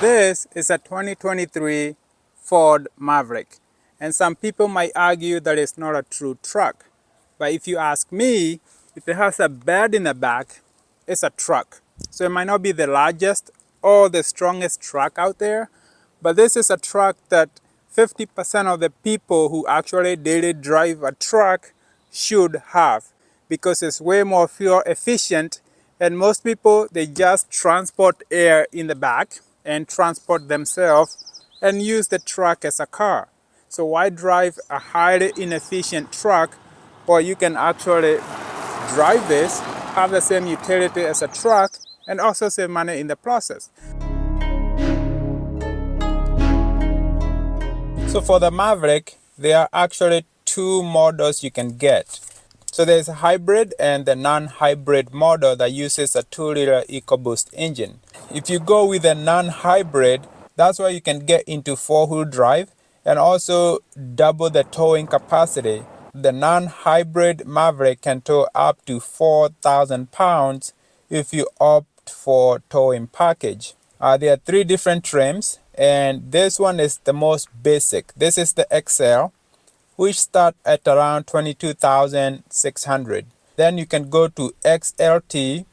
This is a 2023 Ford Marverick, and some people might argue that it's not a true truck. But if you ask me, if it has a bed in the back, it's a truck. So it might not be the largest or the strongest truck out there, but this is a truck that 50% of the people who actually daily drive a truck should have, because it's way more fuel efficient, and most people, they just transport air in the back and transport themselves and use the truck as a car. So why drive a highly inefficient truck, or you can actually drive this, have the same utility as a truck, and also save money in the process. So for the Maverick, there are actually two models you can get. So there's a hybrid and the non-hybrid model that uses a 2-liter EcoBoost engine. If you go with a non-hybrid, that's where you can get into 4-wheel drive and also double the towing capacity. The non-hybrid Maverick can tow up to 4,000 pounds if you opt for towing package. There are 3 different trims, and this one is the most basic. This is the XL, which start at around 22,600. Then you can go to XLT,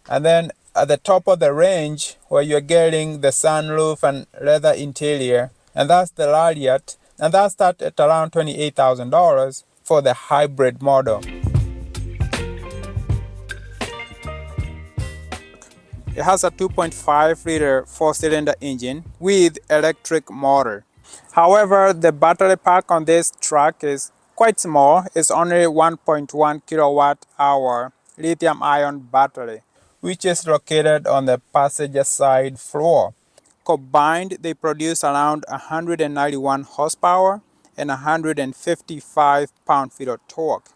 and then at the top of the range where you're getting the sunroof and leather interior, and that's the Lariat, and that starts at around $28,000 for the hybrid model. It has a 2.5-liter 4-cylinder engine with electric motor. However, the battery pack on this truck is quite small. It's only 1.1 kilowatt hour lithium-ion battery, which is located on the passenger side floor. Combined, they produce around 191 horsepower and 155 pound-feet of torque.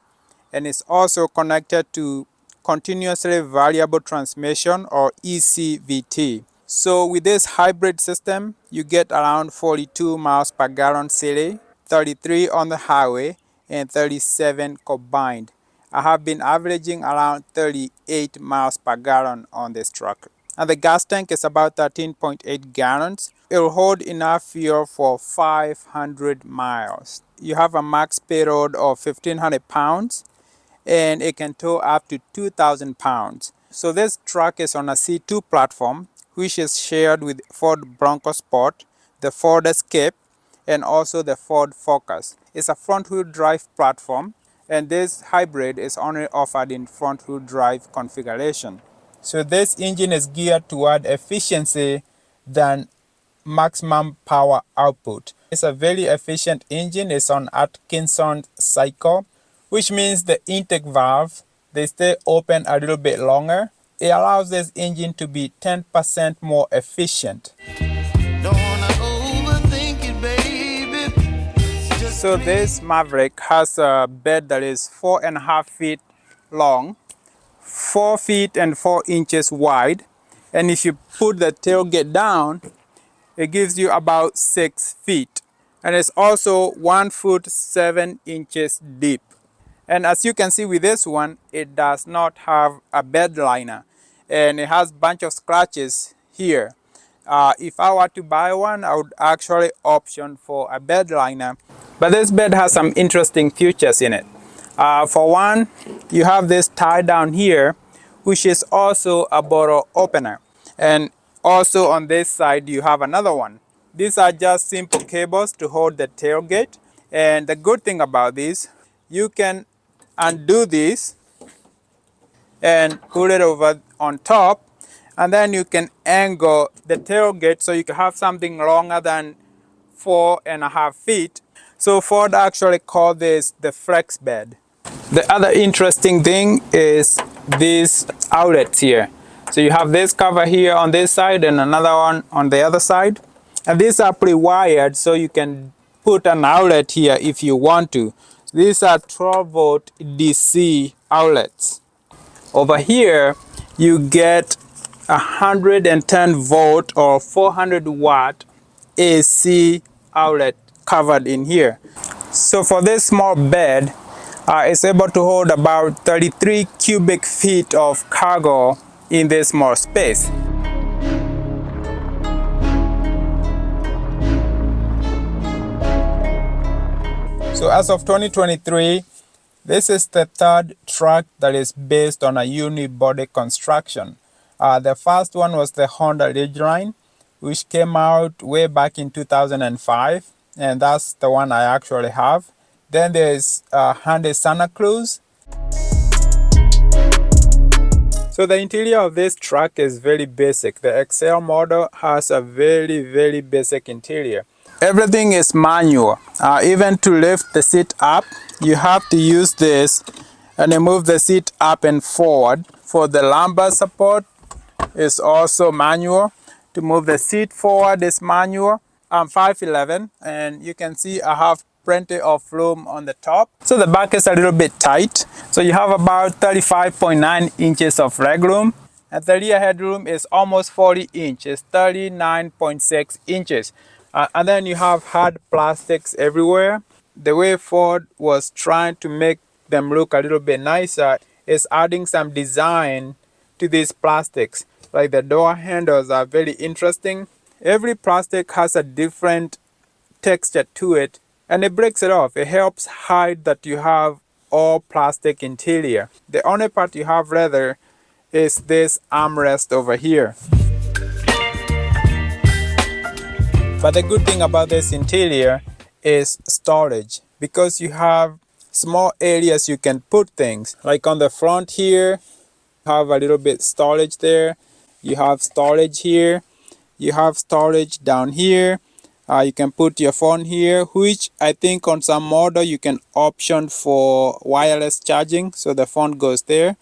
And it's also connected to continuously variable transmission, or ECVT. So with this hybrid system, you get around 42 miles per gallon city, 33 on the highway, and 37 combined. I have been averaging around 38 miles per gallon on this truck. And the gas tank is about 13.8 gallons. It will hold enough fuel for 500 miles. You have a max payload of 1,500 pounds, and it can tow up to 2,000 pounds. So this truck is on a C2 platform, which is shared with Ford Bronco Sport, the Ford Escape, and also the Ford Focus. It's a front-wheel drive platform, and this hybrid is only offered in front-wheel drive configuration. So this engine is geared toward efficiency than maximum power output. It's a very efficient engine. It's on Atkinson cycle, which means the intake valve, they stay open a little bit longer. It allows this engine to be 10% more efficient. So this Maverick has a bed that is 4.5 feet long, 4 feet and 4 inches wide. And if you put the tailgate down, it gives you about 6 feet. And it's also 1 foot 7 inches deep. And as you can see with this one, it does not have a bed liner, and it has a bunch of scratches here. If I were to buy one, I would actually option for a bed liner. But this bed has some interesting features in it. For one, you have this tie down here, which is also a bottle opener. And also on this side, you have another one. These are just simple cables to hold the tailgate. And the good thing about this, you can undo this and put it over on top, and then you can angle the tailgate so you can have something longer than 4.5 feet. So Ford actually called this the flex bed. The other interesting thing is these outlets here. So you have this cover here on this side and another one on the other side, and these are pre-wired, so you can put an outlet here if you want to. These are 12-volt DC outlets. Over here, you get 110 volt or 400 watt AC outlet covered in here. So for this small bed, it's able to hold about 33 cubic feet of cargo in this small space. So as of 2023, this is the third truck that is based on a unibody construction. The first one was the Honda Ridgeline, which came out way back in 2005, and that's the one I actually have. Then there's Hyundai Santa Cruz. So the interior of this truck is very basic. The XL model has a very basic interior. Everything is manual. Even to lift the seat up, you have to use this and then move the seat up and forward. For the lumbar support, it's also manual. To move the seat forward is manual. I'm 5'11", and you can see I have plenty of room on the top. So the back is a little bit tight. So you have about 35.9 inches of legroom. And the rear headroom is almost 40 inches, 39.6 inches. And then you have hard plastics everywhere. The way Ford was trying to make them look a little bit nicer is adding some design to these plastics. Like the door handles are very interesting. Every plastic has a different texture to it, and it breaks it off. It helps hide that you have all plastic interior. The only part you have leather is this armrest over here. But the good thing about this interior is storage, because you have small areas you can put things. Like on the front here, you have a little bit storage there. You have storage here. You have storage down here. You can put your phone here, which I think on some model you can option for wireless charging, so the phone goes there.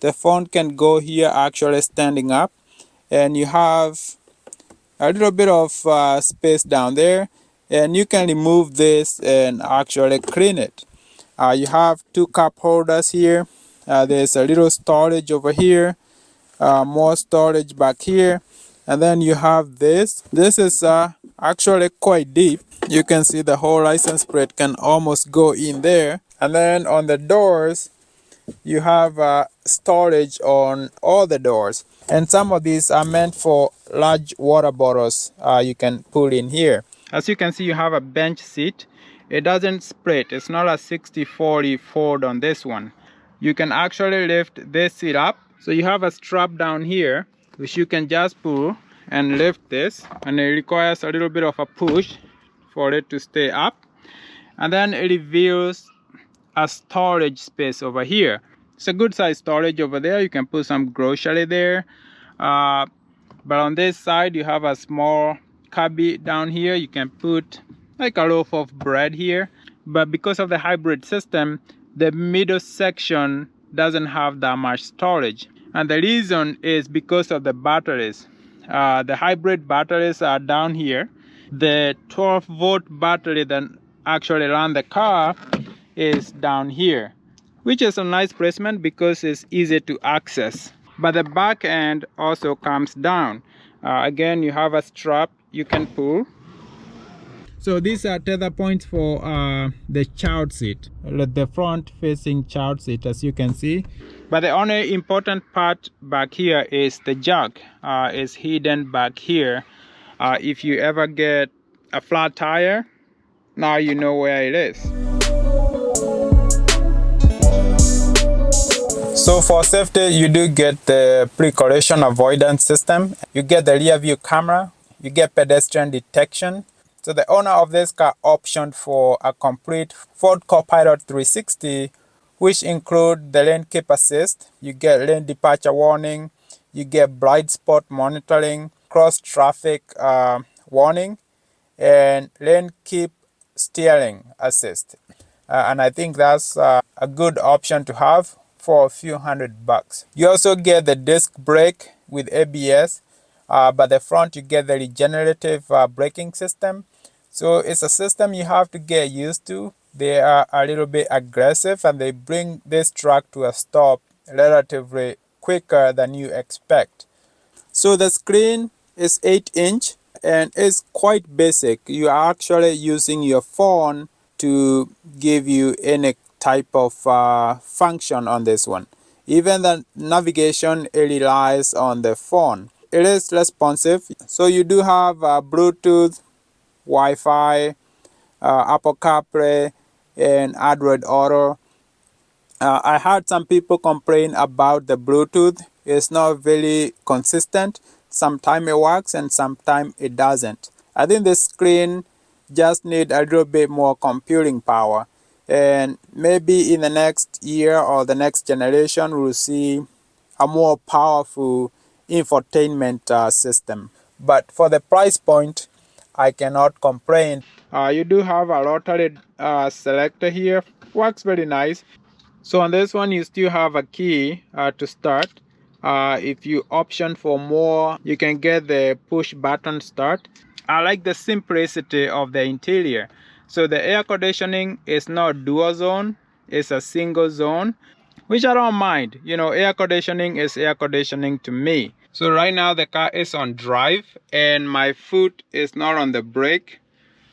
The phone can go here actually standing up, and you have a little bit of space down there, and you can remove this and actually clean it. You have two cup holders here. There's a little storage over here, more storage back here, and then you have this. This is actually quite deep. You can see the whole license plate can almost go in there. And then on the doors, you have storage on all the doors, and some of these are meant for large water bottles. You can put in here. As you can see, you have a bench seat. It doesn't split. It's not a 60-40 Ford on this one. You can actually lift this seat up. So you have a strap down here, which you can just pull and lift this, and it requires a little bit of a push for it to stay up. And then it reveals a storage space over here. It's a good size storage over there. You can put some grocery there. But on this side, you have a small cubby down here. You can put like a loaf of bread here. But because of the hybrid system, the middle section doesn't have that much storage. And the reason is because of the batteries. The hybrid batteries are down here. The 12-volt battery that actually run the car is down here, which is a nice placement because it's easy to access. But the back end also comes down. Again, you have a strap you can pull. So these are tether points for the child seat, the front facing child seat, as you can see. But the only important part back here is the jack. Is hidden back here. If you ever get a flat tire, now you know where it is. So for safety, you do get the pre-collision avoidance system. You get the rear view camera. You get pedestrian detection. So the owner of this car optioned for a complete Ford Copilot 360, which include the lane keep assist. You get lane departure warning. You get blind spot monitoring, cross traffic warning, and lane keep steering assist. And I think that's a good option to have for a few $100. You also get the disc brake with ABS, but the front you get the regenerative braking system. So it's a system you have to get used to. They are a little bit aggressive, and they bring this truck to a stop relatively quicker than you expect. So the screen is 8-inch and is quite basic. You are actually using your phone to give you any type of function on this one. Even the navigation, it relies on the phone. It is responsive. So you do have Bluetooth, Wi-Fi, Apple CarPlay, and Android Auto. I heard some people complain about the Bluetooth. It's not very consistent. Sometimes it works and sometimes it doesn't. I think the screen just need a little bit more computing power. And maybe in the next year or the next generation, we'll see a more powerful infotainment system. But for the price point, I cannot complain. You do have a rotary selector here. Works very nice. So on this one, you still have a key to start. If you option for more, you can get the push button start. I like the simplicity of the interior. So the air conditioning is not dual zone, it's a single zone, which I don't mind. You know, air conditioning is air conditioning to me. So right now the car is on drive and my foot is not on the brake.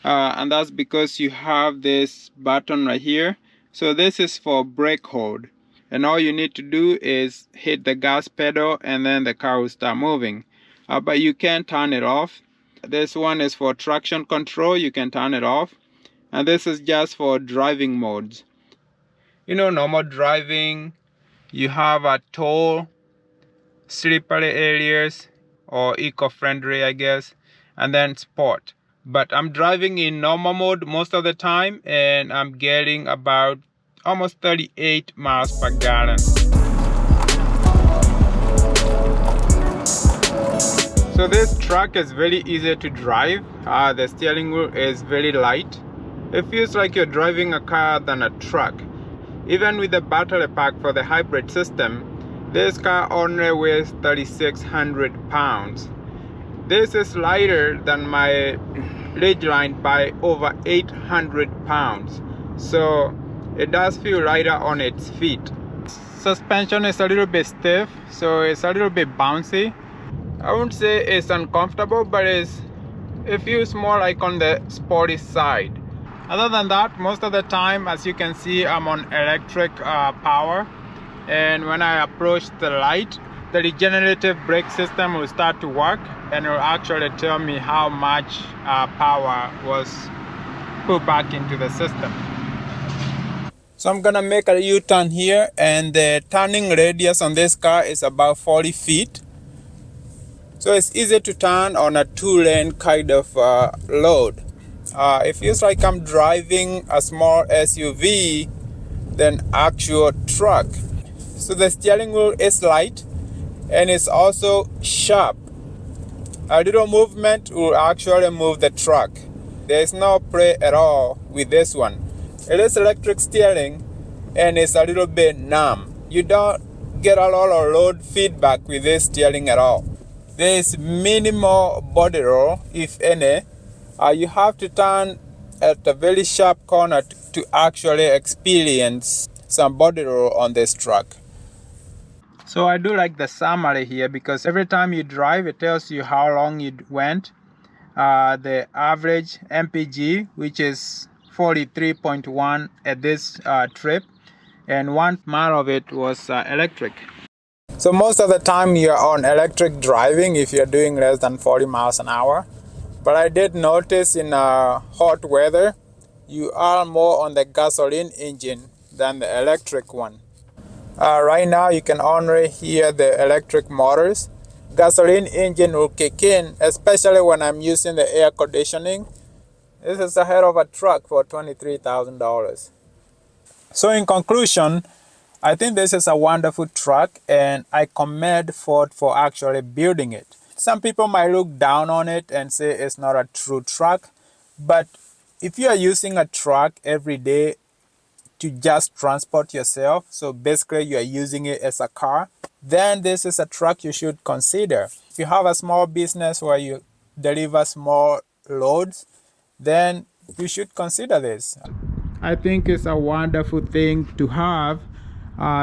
And that's because you have this button right here. So this is for brake hold. And all you need to do is hit the gas pedal and then the car will start moving. But you can turn it off. This one is for traction control. You can turn it off. And this is just for driving modes. You know, normal driving, you have a toll, slippery areas, or eco-friendly, I guess, and then sport. But I'm driving in normal mode most of the time, and I'm getting about almost 38 miles per gallon. So this truck is very easy to drive. The steering wheel is very light. It feels like you're driving a car than a truck. Even with the battery pack for the hybrid system, this car only weighs 3,600 pounds. This is lighter than my Ridgeline by over 800 pounds. So it does feel lighter on its feet. Suspension is a little bit stiff, so it's a little bit bouncy. I wouldn't say it's uncomfortable, but it feels more like on the sporty side. Other than that, most of the time, as you can see, I'm on electric power. And when I approach the light, the regenerative brake system will start to work and it will actually tell me how much power was put back into the system. So I'm gonna make a U-turn here, and the turning radius on this car is about 40 feet. So it's easy to turn on a two-lane kind of load. It feels like I'm driving a small SUV than actual truck. So the steering wheel is light and it's also sharp. A little movement will actually move the truck. There is no play at all with this one. It is electric steering and it's a little bit numb. You don't get a lot of load feedback with this steering at all. There is minimal body roll, if any. You have to turn at a very sharp corner to actually experience some body roll on this truck. So I do like the summary here because every time you drive, it tells you how long you went. The average MPG, which is 43.1 at this trip, and 1 mile of it was electric. So most of the time you're on electric driving if you're doing less than 40 miles an hour. But I did notice in hot weather, you are more on the gasoline engine than the electric one. Right now you can only hear the electric motors. Gasoline engine will kick in, especially when I'm using the air conditioning. This is a hell of a truck for $23,000. So in conclusion, I think this is a wonderful truck and I commend Ford for actually building it. Some people might look down on it and say it's not a true truck, but if you are using a truck every day to just transport yourself, so basically you are using it as a car, then this is a truck you should consider. If you have a small business where you deliver small loads, then you should consider this. I think it's a wonderful thing to have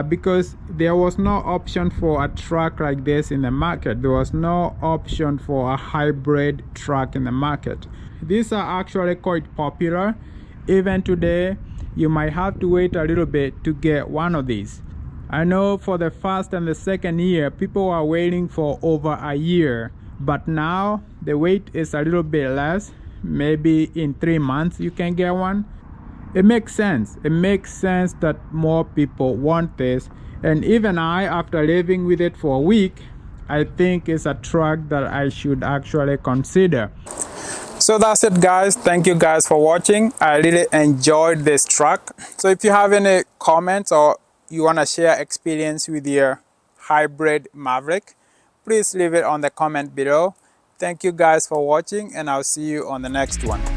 because there was no option for a truck like this in the market. There was no option for a hybrid truck in the market. These are actually quite popular. Even today, you might have to wait a little bit to get one of these. I know for the first and the second year, people are waiting for over a year, but now the wait is a little bit less. Maybe in 3 months you can get one. it makes sense. It makes sense that more people want this. And even I, after living with it for a week, I think it's a truck that I should actually consider. So that's it, guys. Thank you guys for watching. I really enjoyed this truck. So if you have any comments or you want to share experience with your hybrid Maverick, please leave it on the comment below. Thank you guys for watching, and I'll see you on the next one.